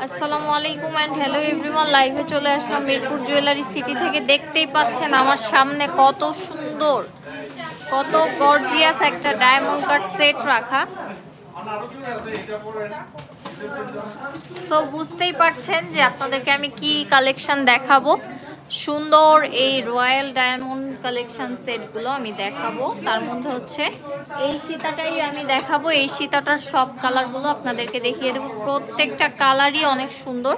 আসসালামু আলাইকুম and hello everyone, লাইভে চলে আসলাম মিরপুর জুয়েলারি সিটি থেকে। দেখতেই পাচ্ছেন আমার সামনে কত সুন্দর, কত গর্জিয়াস একটা ডায়মন্ড কাট সেট রাখা। সো বুঝতেই পারছেন যে আপনাদেরকে আমি কি কালেকশন দেখাবো। সুন্দর এই রয়্যাল ডায়মন্ড কালেকশন সেটগুলো আমি দেখাবো। তার মধ্যে হচ্ছে এই সীতাটাই আমি দেখাবো। এই সীতাটার সব কালারগুলো আপনাদেরকে দেখিয়ে দেবো। প্রত্যেকটা কালারই অনেক সুন্দর।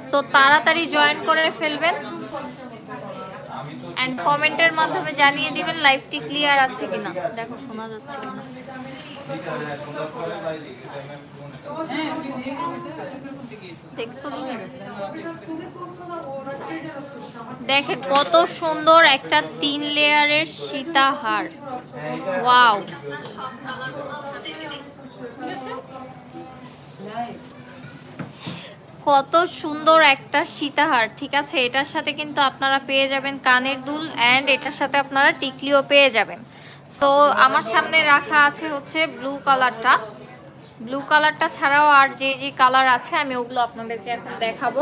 সো তাড়াতাড়ি জয়েন করে ফেলবেন অ্যান্ড কমেন্টের মাধ্যমে জানিয়ে দিবেন লাইভটি ক্লিয়ার আছে কিনা। দেখো শোনা যাচ্ছে কিনা। দেখেন কত সুন্দর একটা 3 লেয়ারের সীতাহার। ওয়াও, কত সুন্দর একটা সীতাহার। ঠিক আছে, এটার সাথে কিন্তু আপনারা পেয়ে যাবেন কানের দুল অ্যান্ড এটার সাথে আপনারা টিকলিও পেয়ে যাবেন। সো আমার সামনে রাখা আছে হচ্ছে ব্লু কালারটা। ব্লু কালারটা ছাড়াও আর যে যে কালার আছে আমি ওগুলো আপনাদেরকে এখন দেখাবো।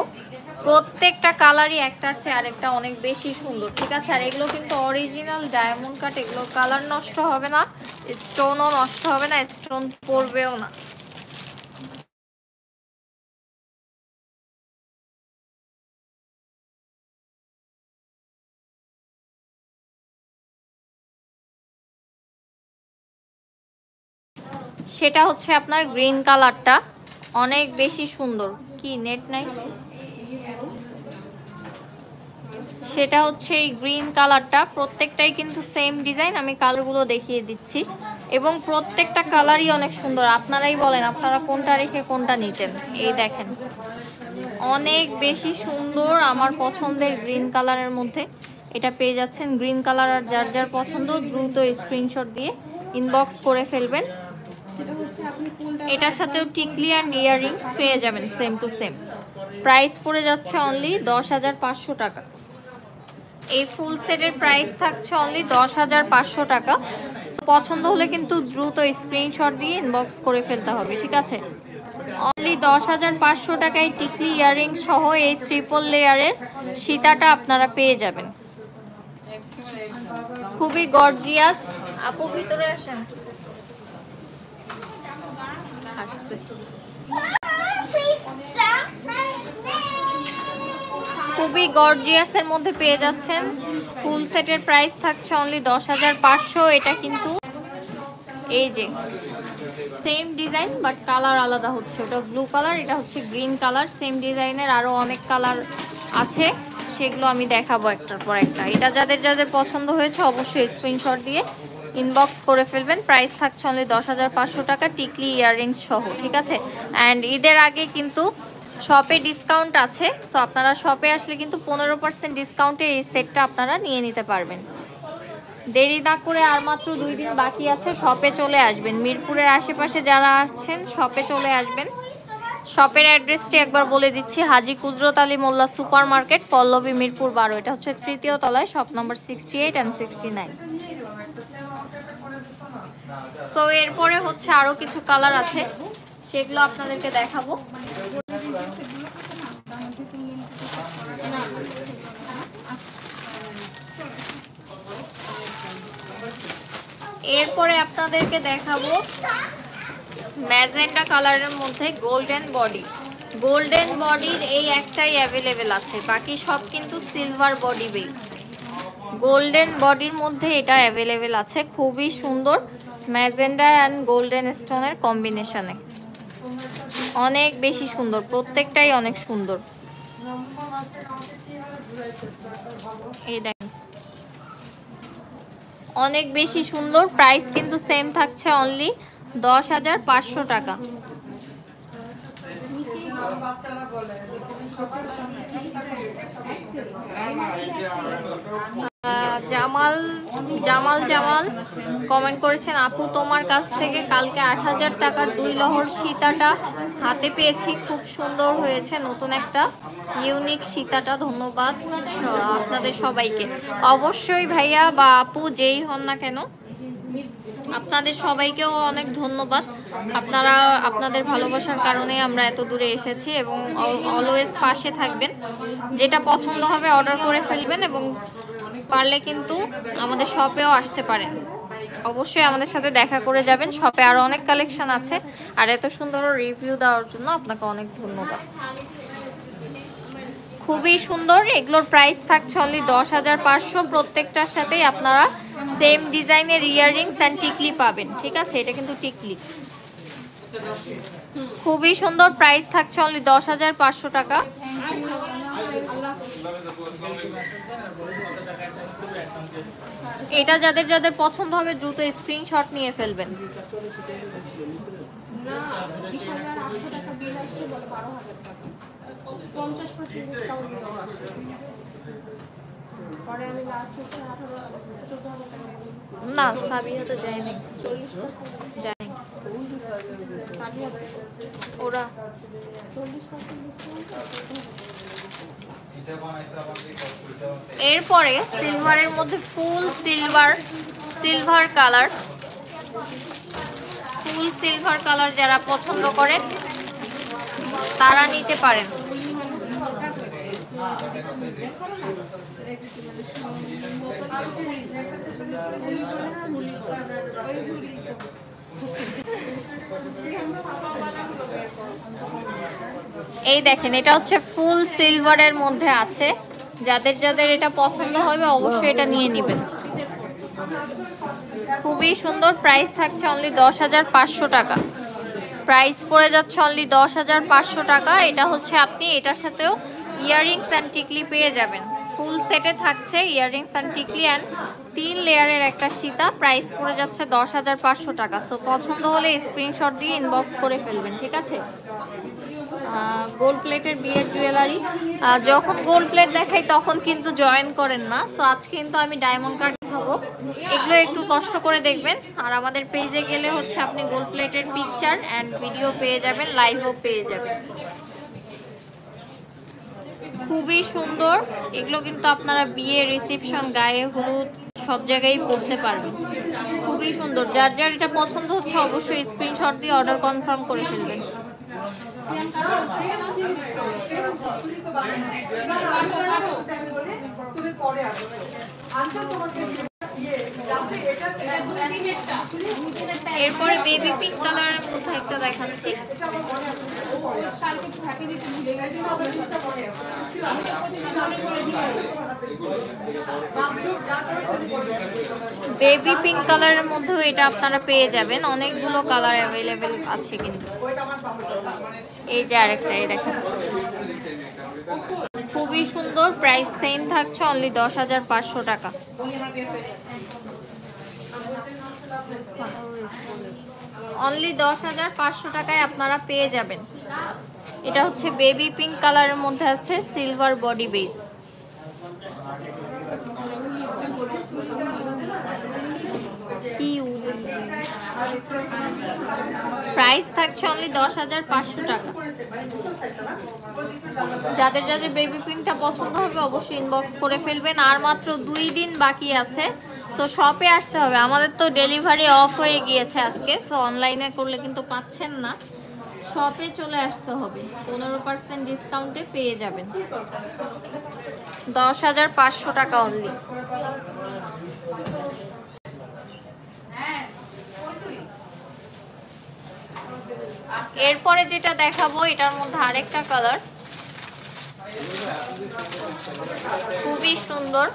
প্রত্যেকটা কালারই একটার চেয়ে আরেকটা অনেক বেশি সুন্দর। ঠিক আছে, আর এগুলো কিন্তু অরিজিনাল ডায়মন্ড কাট। এগুলোর কালার নষ্ট হবে না, স্টোনও নষ্ট হবে না, স্টোন পড়বেও না। সেটা হচ্ছে আপনার গ্রিন কালারটা, অনেক বেশি সুন্দর। কি নেট নাই? সেটা হচ্ছে এই গ্রিন কালারটা। প্রত্যেকটাই কিন্তু সেম ডিজাইন। আমি কালারগুলো দেখিয়ে দিচ্ছি এবং প্রত্যেকটা কালারই অনেক সুন্দর। আপনারাই বলেন আপনারা কোনটা রেখে কোনটা নিতেন। এই দেখেন অনেক বেশি সুন্দর। আমার পছন্দের গ্রিন কালারের মধ্যে এটা পেয়ে যাচ্ছেন। গ্রিন কালার আর যার যার পছন্দ দ্রুত স্ক্রিনশট দিয়ে ইনবক্স করে ফেলবেন। এটার সাথেও টিকলি অ্যান্ড ইয়াররিংস পেয়ে যাবেন সেম টু সেম। প্রাইস পড়ে যাচ্ছে অনলি 10,500 টাকা। এই ফুল সেটের প্রাইস থাকছে অনলি 10,500 টাকা। পছন্দ হলে কিন্তু দ্রুত স্ক্রিনশট দিয়ে ইনবক্স করে ফেলতে হবে। ঠিক আছে, অনলি 10,500 টাকায় টিকলি ইয়াররিং সহ এই ট্রিপল লেয়ারের সীতাটা আপনারা পেয়ে যাবেন। খুবই গর্জিয়াস। আপু ভিতরে আসেন। আসছে খুবই গর্জিয়াসের মধ্যে পেয়ে যাচ্ছেন। ফুল সেটের প্রাইস থাকছে অনলি 10,500। এটা কিন্তু এই যে সেম ডিজাইন বাট কালার আলাদা হচ্ছে। ওটা ব্লু কালার, এটা হচ্ছে গ্রিন কালার। সেম ডিজাইনের আরও অনেক কালার আছে, সেগুলো আমি দেখাবো একটার পর একটা। এটা যাদের যাদের পছন্দ হয়েছে অবশ্যই স্ক্রিনশট দিয়ে ইনবক্স করে ফেলবেন। প্রাইস থাকছে অনলি 10,500 টাকা টিকলি ইয়াররিংস সহ। ঠিক আছে, অ্যান্ড ঈদের আগে কিন্তু শপে ডিসকাউন্ট আছে। সো আপনারা শপে আসলে কিন্তু 15% ডিসকাউন্টে এই সেটটা আপনারা নিয়ে নিতে পারবেন। দেরি না করে আর মাত্র 2 দিন বাকি আছে। শপে চলে আসবেন। মিরপুরের আশেপাশে যারা আসছেন শপে চলে আসবেন। শপের অ্যাড্রেসটি একবার বলে দিচ্ছি, হাজী কুদরত আলী মোল্লা সুপার মার্কেট, পল্লবী, মিরপুর 12। এটা হচ্ছে 3য় তলায়, শপ নম্বর 68 অ্যান্ড 69। তো এরপরে হচ্ছে আরও কিছু কালার আছে, সেগুলো আপনাদেরকে দেখাবো। এরপরে আপনাদেরকে দেখাবো ম্যাজেন্টা কালারের মধ্যে গোল্ডেন বডি। গোল্ডেন বডির এই একটাই অ্যাভেলেবেল আছে, বাকি সব কিন্তু সিলভার বডি বেস। গোল্ডেন বডির মধ্যে এটা অ্যাভেলেবেল আছে। খুবই সুন্দর ম্যাজেন্টা অ্যান্ড গোল্ডেন স্টোনের কম্বিনেশনে, অনেক বেশি সুন্দর। প্রত্যেকটাই অনেক সুন্দর। এই দেখেন অনেক বেশি সুন্দর। প্রাইস কিন্তু সেম থাকছে, অনলি 10,500 টাকা। জামাল জামাল জামাল কমেন্ট করেছেন, আপু তোমার কাছ থেকে কালকে 8,000 টাকার 2 লহর সীতাটা হাতে পেয়েছি, খুব সুন্দর হয়েছে, নতুন একটা ইউনিক সীতাটা। ধন্যবাদ আপনাদের সবাইকে। অবশ্যই ভাইয়া বা আপু যেই হন না কেন, আপনাদের সবাইকেও অনেক ধন্যবাদ। আপনারা আপনাদের ভালোবাসার কারণে আমরা এত দূরে এসেছি, এবং অলওয়েজ পাশে থাকবেন। যেটা পছন্দ হবে অর্ডার করে ফেলবেন, এবং পারলে কিন্তু আমাদের শপেও আসতে পারেন। অবশ্যই আমাদের সাথে দেখা করে যাবেন। শপে আরও অনেক কালেকশন আছে। আর এত সুন্দর রিভিউ দেওয়ার জন্য আপনাকে অনেক ধন্যবাদ। খুবই সুন্দর। এগুলোর প্রাইস থাকছে অনলি 10,500। প্রত্যেকটার সাথেই আপনারা সেম ডিজাইনের ইয়াররিংস অ্যান্ড টিকলি পাবেন। ঠিক আছে, এটা কিন্তু টিকলি। খুবই সুন্দর। প্রাইস থাকছে অনলি 10,500 টাকা। এটা যাদের যাদের পছন্দ হবে দ্রুত স্ক্রিনশট নিয়ে ফেলবেন। না সাবিহাতে যায়নি, যায়নি ওরা। এরপরে সিলভারের মধ্যে ফুল সিলভার কালার, ফুল সিলভার কালার যারা পছন্দ করেন তারা নিতে পারেন। এই দেখেন, এটা হচ্ছে ফুল সিলভারের মধ্যে আছে। যাদের যাদের এটা পছন্দ হবে অবশ্যই এটা নিয়ে নেবেন। খুবই সুন্দর। প্রাইস থাকছে অনলি 10,500 টাকা। প্রাইস পড়ে যাচ্ছে অনলি 10,500 টাকা। এটা হচ্ছে আপনি এটার সাথেও ইয়াররিংস অ্যান্ড টিকলি পেয়ে যাবেন। ফুল সেটে থাকছে ইয়াররিংস অ্যান্ড টিকলি অ্যান্ড 3 লেয়ারের একটা সীতা। প্রাইস পড়ে যাচ্ছে 10,500 টাকা। সো পছন্দ হলে স্ক্রিনশট দিয়ে ইনবক্স করে ফেলবেন। ঠিক আছে। গোল্ড প্লেটের বিয়ের জুয়েলারি, যখন গোল্ড প্লেট দেখাই তখন কিন্তু জয়েন করেন না। সো আজকে কিন্তু আমি ডায়মন্ড কার্ড দেখাবো, এগুলো একটু কষ্ট করে দেখবেন। আর আমাদের পেজে গেলে হচ্ছে আপনি গোল্ড প্লেটের পিকচার অ্যান্ড ভিডিও পেয়ে যাবেন, লাইভও পেয়ে যাবেন। খুবই সুন্দর। এগুলো কিন্তু আপনারা বিয়ে, রিসেপশন, গায়ে হলুদ সব জায়গায় পড়তে পারবেন। খুবই সুন্দর। যার যার এটা পছন্দ হচ্ছে অবশ্যই স্ক্রিনশট দিয়ে অর্ডার কনফার্ম করে ফেলবেন। এরপরে বেবি পিঙ্ক কালারের মধ্যে একটা দেখাচ্ছি। বেবি পিঙ্ক কালারের মধ্যেও এটা আপনারা পেয়ে যাবেন। অনেকগুলো কালার অ্যাভেলেবেল আছে কিন্তু। এই যে আরেকটা, এই দেখেন, খুবই সুন্দর। প্রাইস সেম থাকছে অনলি 10,500 টাকা। অনলি 10,500 টাকায় আপনারা পেয়ে যাবেন। এটা হচ্ছে বেবি পিঙ্ক কালারের মধ্যে আছে, সিলভার বডি বেস। প্রাইস থাকছে অনলি 10,500 টাকা। যাদের যাদের বেবি পিঙ্কটা পছন্দ হবে অবশ্যই ইনবক্স করে ফেলবেন। আর মাত্র 2 দিন বাকি আছে। সো শপে আসতে হবে। আমাদের তো ডেলিভারি অফ হয়ে গিয়েছে আজকে, সো অনলাইনে করলে কিন্তু পাচ্ছেন না। শপে চলে আসতে হবে। 15% ডিসকাউন্টে পেয়ে যাবেন। 10,500 টাকা অনলি। এরপরে যেটা দেখাবো এটার মধ্যে আরেকটা কালার, খুবই সুন্দর।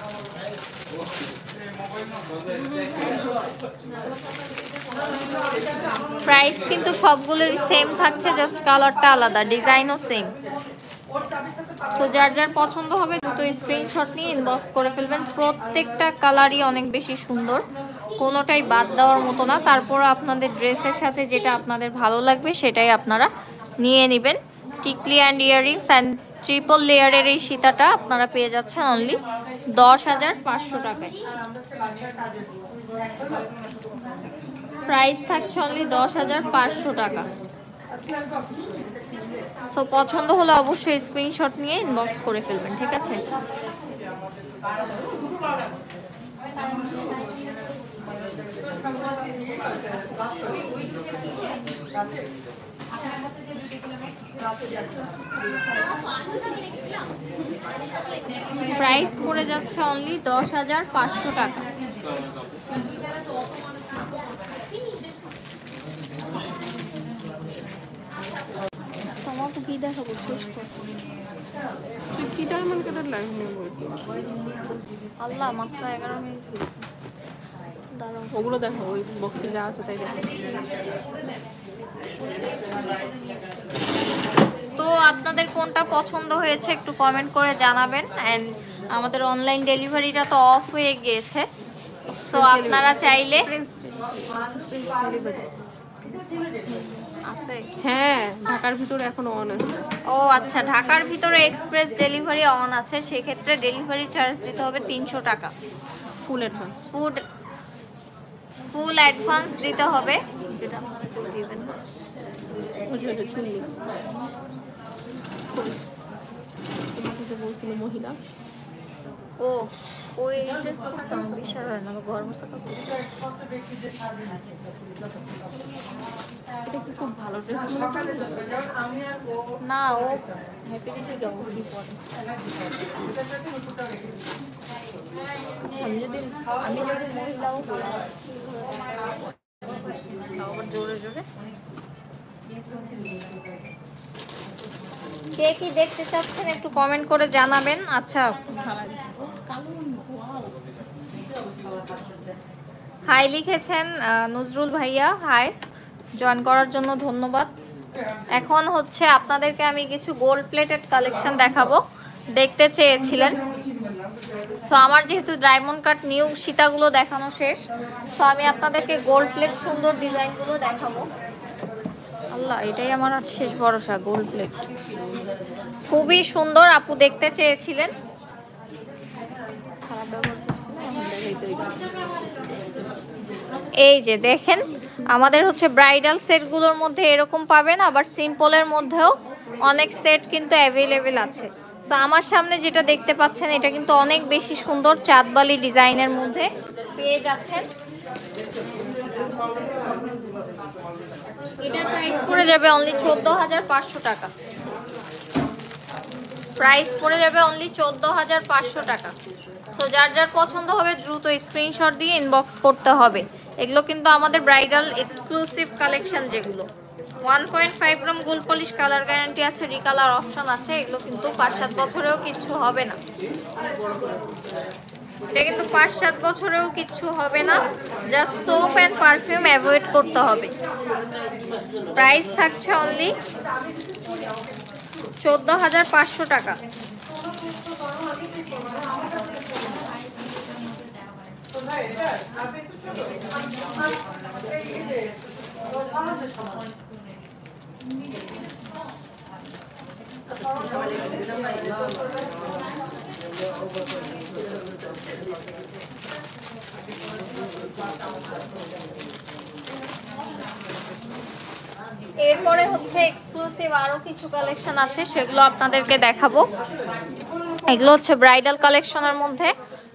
প্রাইস কিন্তু সবগুলোর সেম থাকছে, জাস্ট কালারটা আলাদা, ডিজাইনও সেম। সো যার যার পছন্দ হবে দ্রুত স্ক্রিনশট নিয়ে ইনবক্স করে ফেলবেন। প্রত্যেকটা কালারই অনেক বেশি সুন্দর। কোনোটাই বাদ দেওয়ার মতো না। তারপর আপনাদের ড্রেসের সাথে যেটা আপনাদের ভালো লাগবে সেটাই আপনারা নিয়ে নেবেন। টিকলি অ্যান্ড ইয়াররিংস অ্যান্ড ট্রিপল লেয়ারের এই সীতাটা আপনারা পেয়ে যাচ্ছেন অনলি 10,500 টাকায়। প্রাইস থাকছে অনলি 10,500 টাকা। সো পছন্দ হলে অবশ্যই স্ক্রিনশট নিয়ে ইনবক্স করে ফেলবেন, ঠিক আছে? প্রাইস পড়ে যাচ্ছে অনলি 10,500 টাকা। তোমাকে কি দেখাবো শেষ করতে? কি ডায়মন্ড কালার লাইভ নেব? আল্লাহ, মাত্র 11 মিনিট হয়েছে। দাঁড়াও, ওগুলো দেখো, ওই বক্সে যা আছে তাই দেখো। তো আপনাদের কোনটা পছন্দ হয়েছে একটু কমেন্ট করে জানাবেন। অ্যান্ড আমাদের অনলাইন ডেলিভারিটা তো অফ হয়ে গিয়েছে, সো আপনারা চাইলে আছে। হ্যাঁ, ঢাকার ভিতরে এখনো অন আছে। ও আচ্ছা, ঢাকার ভিতরে এক্সপ্রেস ডেলিভারি অন আছে, সেক্ষেত্রে ডেলিভারি চার্জ দিতে হবে 300 টাকা। ফুল অ্যাডভান্স। ফুল অ্যাডভান্স দিতে হবে, যেটা দিবেন না। ওই যে চুল্লি তোমাকে যে বলছিল মহিলা, ও ওই ড্রেস করছে আমার বিষয় হয় না, গরম সাকা এটা কি খুব ভালো ড্রেস মনে হয় না। ও হ্যাপি ডে যাবো কি পরে। আচ্ছা, আমি যদি মহিলাও আবার জোরে জোরে। কে কি দেখতে চাচ্ছেন একটু কমেন্ট করে জানাবেন। আচ্ছা, হাই লিখেছেন নজরুল ভাইয়া, হাই, জয়েন করার জন্য ধন্যবাদ। এখন হচ্ছে আপনাদেরকে আমি কিছু গোল্ড প্লেটেড কালেকশন দেখাবো, দেখতে চেয়েছিলেন। সো আমার যেহেতু ডায়মন্ড কাট নিউ সীতাগুলো দেখানো শেষ, সো আমি আপনাদেরকে গোল্ড প্লেট সুন্দর ডিজাইনগুলো দেখাবো। আল্লাহ, এটাই আমার আর শেষ ভরসা, গোল্ড প্লেট খুবই সুন্দর, আপু দেখতে চেয়েছিলেন। এই যে দেখেন, আমাদের হচ্ছে ব্রাইডাল সেটগুলোর মধ্যে এরকম পাবেন, আবার সিম্পলের মধ্যেও অনেক সেট কিন্তু অ্যাভেলেবেল আছে। সো আমার সামনে যেটা দেখতে পাচ্ছেন এটা কিন্তু অনেক বেশি সুন্দর চাঁদবালি ডিজাইনের মধ্যে পেয়ে যাচ্ছেন। এটার প্রাইস পড়ে যাবে অনলি 14,500 টাকা। প্রাইস পড়ে যাবে অনলি 14,500 টাকা। সো যার যার পছন্দ হবে দ্রুত স্ক্রিনশট দিয়ে ইনবক্স করতে হবে। এগুলো কিন্তু আমাদের ব্রাইডাল এক্সক্লুসিভ কালেকশন, যেগুলো 1.5 গ্রাম গোল্ড পলিশ, কালার গ্যারান্টি আছে, রিকালার অপশন আছে। এগুলো কিন্তু 5-7 বছরেও কিচ্ছু হবে না, এটা কিন্তু 5-7 বছরেও কিচ্ছু হবে না। Just soap and perfume avoid করতে হবে। প্রাইস থাকছে অনলি 14,500 টাকা। এরপরে হচ্ছে এক্সক্লুসিভ আরো কিছু কালেকশন আছে, সেগুলো আপনাদেরকে দেখাবো। এগুলো হচ্ছে ব্রাইডাল কালেকশনের মধ্যে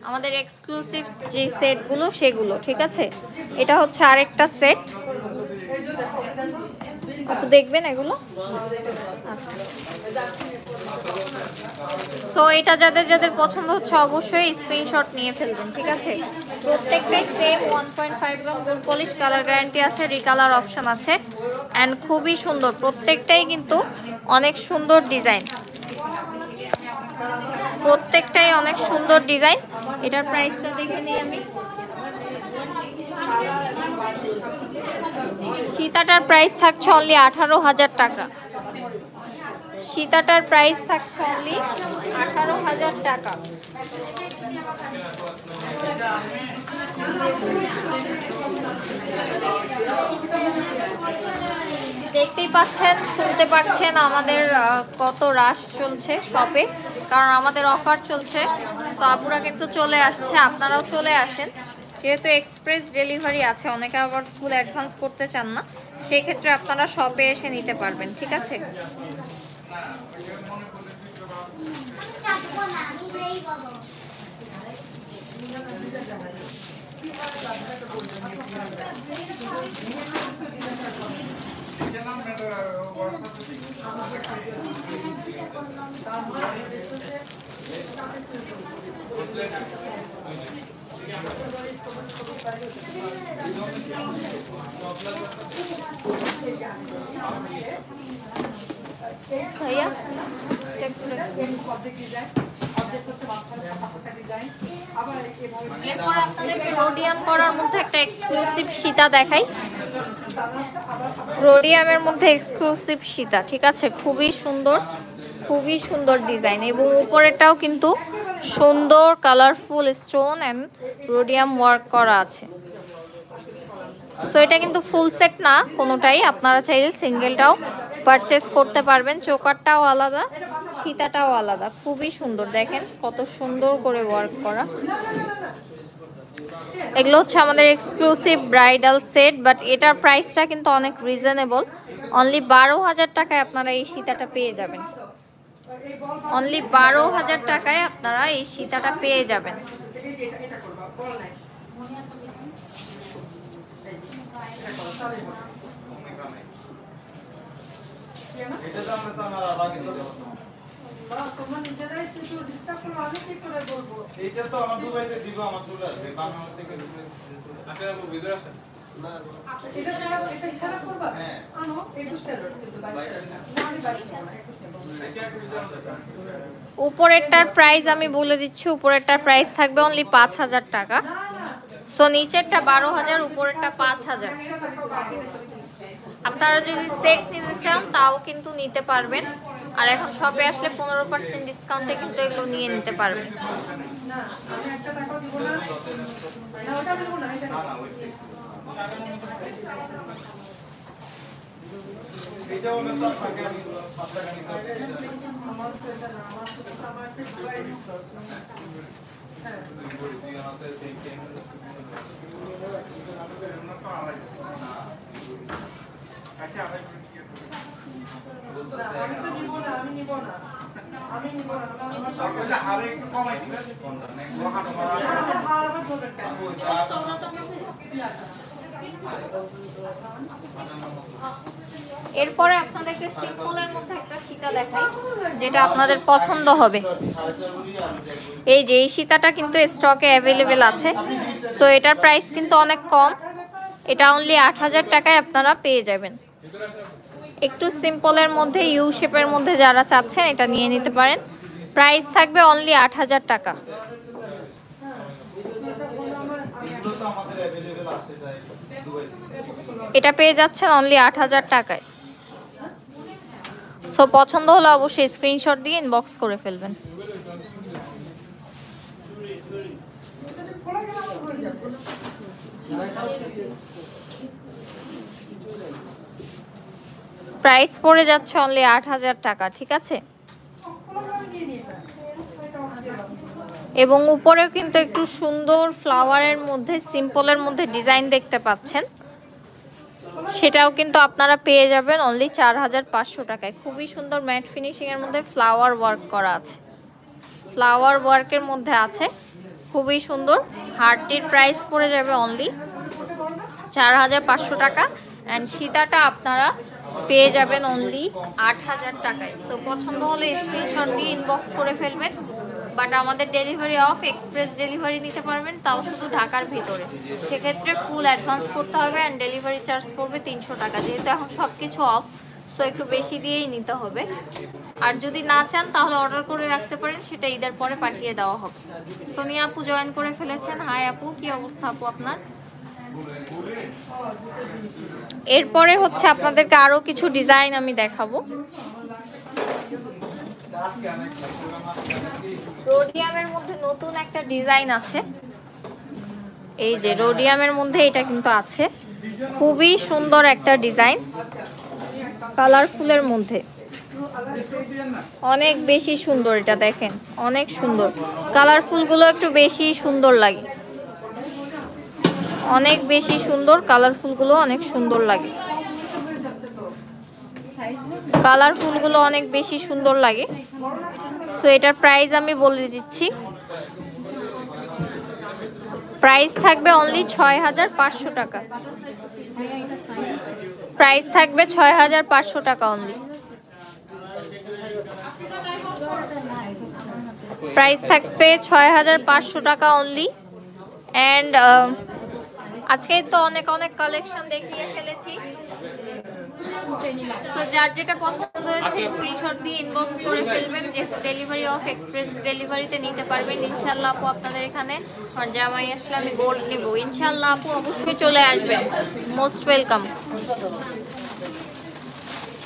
আমাদের এক্সক্লুসিভ যে সেটগুলো সেগুলো, ঠিক আছে? এটা হচ্ছে আরেকটা সেট, দেখবেন এগুলো। আচ্ছা, সো এটা যাদের যাদের পছন্দ হচ্ছে অবশ্যই স্ক্রিনশট নিয়ে ফেলবেন, ঠিক আছে? প্রত্যেকটাই সেম 1.5 গ্রাম গোল্ড পলিশ, কালার গ্যারান্টি আছে, রিকালার অপশন আছে, অ্যান্ড খুবই সুন্দর। প্রত্যেকটাই কিন্তু অনেক সুন্দর ডিজাইন, প্রত্যেকটাই অনেক সুন্দর ডিজাইন। এটার প্রাইসটা দেখে নিই আমি। সীতাটার প্রাইস থাকছে অনলি 18,000 টাকা। সীতাটার প্রাইস থাকছে অনলি 18,000 টাকা। দেখতেই পাচ্ছেন, শুনতে পাচ্ছেন আমাদের কত রাশ চলছে শপে, কারণ আমাদের অফার চলছে। তো আপুরা কিন্তু চলে আসছে, আপনারাও চলে আসেন। যেহেতু এক্সপ্রেস ডেলিভারি আছে, অনেকে আবার ফুল অ্যাডভান্স করতে চান না, সেই ক্ষেত্রে আপনারা শপে এসে নিতে পারবেন, ঠিক আছে? ভাইয়া এরপর আপনাদেরকে রোডিয়াম করার মধ্যে একটা এক্সক্লুসিভ সীতা দেখাই। রোডিয়ামের মধ্যে এক্সক্লুসিভ সীতা, ঠিক আছে? খুবই সুন্দর, খুবই সুন্দর ডিজাইন, এবং উপরেটাও কিন্তু সুন্দর colourful stone and rhodium work করা আছে। সো এটা কিন্তু ফুল সেট না কোনোটাই, আপনারা চাইলে সিঙ্গেলটাও পারচেস করতে পারবেন। চোকারটাও আলাদা, সীতাটাও আলাদা, খুবই সুন্দর। দেখেন কত সুন্দর করে ওয়ার্ক করা। এগুলো হচ্ছে আমাদের এক্সক্লুসিভ ব্রাইডাল সেট, বাট এটার প্রাইসটা কিন্তু অনেক রিজনেবল। অনলি 12,000 টাকায় আপনারা এই সীতাটা পেয়ে যাবেন। অনলি 12,000 টাকায় আপনারা এই সীতাটা পেয়ে যাবেন। উপরেরটার প্রাইস আমি বলে দিচ্ছি, উপরেরটার প্রাইস থাকবে অনলি 5,000 টাকা। সো নিচেরটা 12,000, উপরেরটা 5,000। আপনারা যদি সেট নিতে চান তাও কিন্তু নিতে পারবেন, আর এখন শপে আসলে 15% ডিসকাউন্টে কিন্তু এগুলো নিয়ে নিতে পারবেন। এরপরে আপনাদেরকে সিম্পলের মধ্যে একটা সীতা দেখাই, যেটা আপনাদের পছন্দ হবে। এই যে এই সীতাটা কিন্তু স্টকে অ্যাভেলেবেল আছে। সো এটার প্রাইস কিন্তু অনেক কম, এটা অনলি 8,000 টাকায় আপনারা পেয়ে যাবেন। একটু সিম্পলের মধ্যে ইউ শেপের মধ্যে যারা চাচ্ছেন এটা নিয়ে নিতে পারেন। প্রাইস থাকবে অনলি 8,000 টাকা। এটা পেয়ে যাচ্ছেন অনলি 8,000 টাকায়। সো পছন্দ হলে অবশ্যই স্ক্রিনশট দিয়ে ইনবক্স করে ফেলবেন। প্রাইস পড়ে যাচ্ছে অনলি 8,000 টাকা, ঠিক আছে? এবং উপরেও কিন্তু একটু সুন্দর ফ্লাওয়ারের মধ্যে সিম্পলের মধ্যে ডিজাইন দেখতে পাচ্ছেন, সেটাও কিন্তু আপনারা পেয়ে যাবেন অনলি 4,500 টাকায়। খুবই সুন্দর ম্যাট ফিনিশিং এর মধ্যে ফ্লাওয়ার ওয়ার্ক করা আছে, ফ্লাওয়ার ওয়ার্কের মধ্যে আছে, খুবই সুন্দর। হারটির প্রাইস পড়ে যাবে অনলি 4,500 টাকা, অ্যান্ড সীতাটা আপনারা পেয়ে যাবেন অনলি 8,000 টাকায়। সো পছন্দ হলে স্ক্রিনশট দিয়ে ইনবক্স করে ফেলবেন। বাট আমাদের ডেলিভারি অফ, এক্সপ্রেস ডেলিভারি নিতে পারবেন, তাও শুধু ঢাকার ভিতরে। সেক্ষেত্রে ফুল অ্যাডভান্স করতে হবে, অ্যান্ড ডেলিভারি চার্জ পড়বে 300 টাকা। যেহেতু এখন সব কিছু অফ, সো একটু বেশি দিয়েই নিতে হবে। আর যদি না চান তাহলে অর্ডার করে রাখতে পারেন, সেটা ঈদের পরে পাঠিয়ে দেওয়া হবে। সোনিয়া আপু জয়েন করে ফেলেছেন। হাই আপু, কি অবস্থা আপু আপনার? এরপরে হচ্ছে আপনাদেরকে আরো কিছু ডিজাইন আমি দেখাবো। রোডিয়ামের মধ্যে নতুন একটা ডিজাইন আছে। এই যে রোডিয়ামের মধ্যে এটা কিন্তু আছে, খুবই সুন্দর একটা ডিজাইন, কালারফুলের মধ্যে অনেক বেশি সুন্দর। এটা দেখেন অনেক সুন্দর, কালারফুলগুলো একটু বেশি সুন্দর লাগে, অনেক বেশি সুন্দর, কালারফুলগুলো অনেক সুন্দর লাগে, কালারফুলগুলো অনেক বেশি সুন্দর লাগে। সো এটার প্রাইস আমি বলে দিচ্ছি, প্রাইস থাকবে অনলি 6500 টাকা, প্রাইস থাকবে 6500 টাকা অনলি, প্রাইস থাকবে 6500 টাকা অনলি। অ্যান্ড আজকে তো অনেক অনেক কালেকশন দেখিয়ে ফেলেছি। সো যার যেটা পছন্দ হয়েছে স্ক্রিনশট দিয়ে ইনবক্স করে ফেলবেন, যেহেতু ডেলিভারি অফ এক্সপ্রেস ডেলিভারিতে নিতে পারবেন ইনশাল্লাহ আপু। আপনাদের এখানে আর জামাই আসলে আমি গোল্ড নিব ইনশাল্লাহ আপু, অবশ্যই চলে আসবেন, মোস্ট ওয়েলকাম।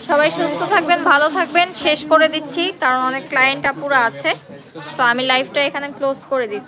সবাই সুস্থ থাকবেন, ভালো থাকবেন। শেষ করে দিচ্ছি কারণ অনেক ক্লায়েন্ট আপুরা আছে, সো আমি লাইভটা এখানে ক্লোজ করে দিচ্ছি।